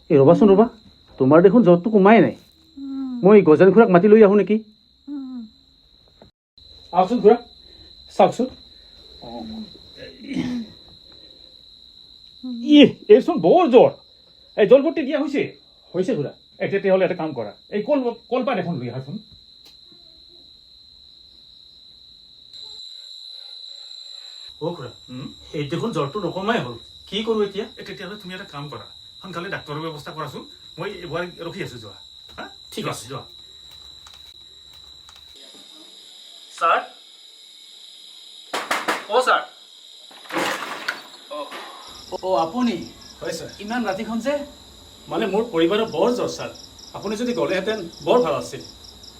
এই ৰ'বাচোন ৰ'বা, তোমাৰ দেখোন জ্বৰটো কমাই নাই। মই গজান খুৰাক মাতি লৈ আহোঁ নেকি? আহকচোন খুৰা, চাওকচোন। এইচোন বৰ জ্বৰ। এই জলপট্টি দিয়া হৈছে খুৰা। তেতিয়াহ'লে এটা কাম কৰা, এই কলপাত এখন লৈ আহাচোন। খুৰা, এই দেখোন জ্বৰটো নকমাই হ'ল, কি কৰোঁ এতিয়া? তেতিয়াহ'লে তুমি এটা কাম কৰা, সোনকালে ডাক্তৰৰ ব্যৱস্থা কৰাচোন। মই এবাৰ ৰখি আছো, যোৱা। ঠিক আছে, যোৱা। Sir, sir. আপুনি? হয় ছাৰ। ইমান ৰাতিখন যে? মানে মোৰ পৰিবাৰৰ বৰ জ্বৰ ছাৰ। আপুনি যদি গ'লেহেঁতেন বৰ ভাল আছিল।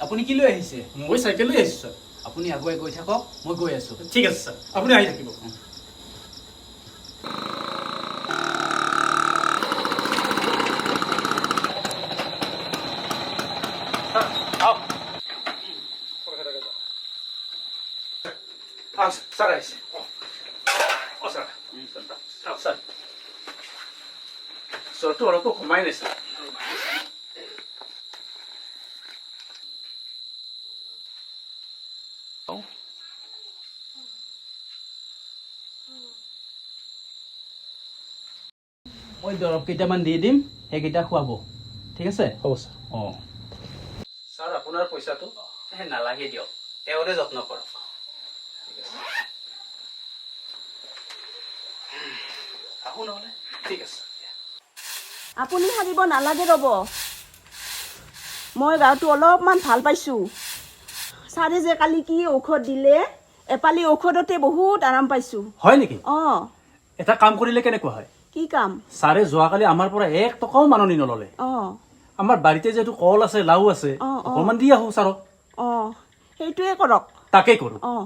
আপুনি কি লৈ আহিছে? মই চাইকেল লৈ আহিছোঁ ছাৰ। আপুনি আগুৱাই গৈ থাকক, মই গৈ আছোঁ। ঠিক আছে ছাৰ, আপুনি আহি থাকিব। ছাৰ আহিছে। ছাৰ, জ্বৰটো অলপো কমাই নাই ছাৰ। মই দৰৱ কেইটামান দি দিম, সেইকেইটা খুৱাব। ঠিক আছে? হ'ব ছাৰ। ছাৰ, আপোনাৰ পইচাটো? নালাগে দিয়ক, তেওঁৰে যত্ন কৰক। আহোঁ নহ'লে। ঠিক আছে। আপুনি সাৰিব নালাগে ৰ'ব, মই গাটো অলপমান ভাল পাইছোঁ। ছাৰে যে কালি কি ঔষধ দিলে, এপালি ঔষধতে বহুত আৰাম পাইছোঁ। হয় নেকি? অঁ। এটা কাম কৰিলে কেনেকুৱা হয়? কি কাম? ছাৰে যোৱাকালি আমাৰ পৰা 1 টকাও মাননি নললে। অঁ। আমাৰ বাৰীতে যিহেতু কল আছে, লাও আছে, অকণমান দি আহোঁ ছাৰক। অঁ, সেইটোৱে কৰক। তাকেই কৰোঁ। অঁ।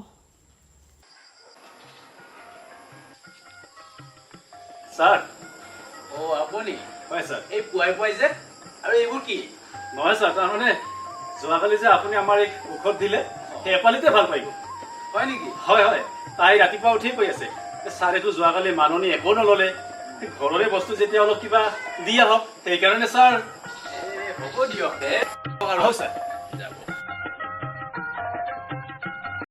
ছাৰ। আপুনি? হয় ছাৰ। এই পুৱাই পুৱাই যে, আৰু এইবোৰ কি? নহয় ছাৰ, তাৰমানে যোৱাকালি যে আপুনি আমাৰ এই ঔষধ দিলে, সেই এপালিতে ভাল পাই গ'ল। হয় নেকি? হয়, তাই ৰাতিপুৱা উঠিয়ে কৈ আছে, ছাৰেতো যোৱাকালি মাননি একো নললে, ঘৰৰে বস্তু যেতিয়া অলপ কিবা দি আহক, সেইকাৰণে ছাৰ। হ'ব দিয়ক। আহক ছাৰ।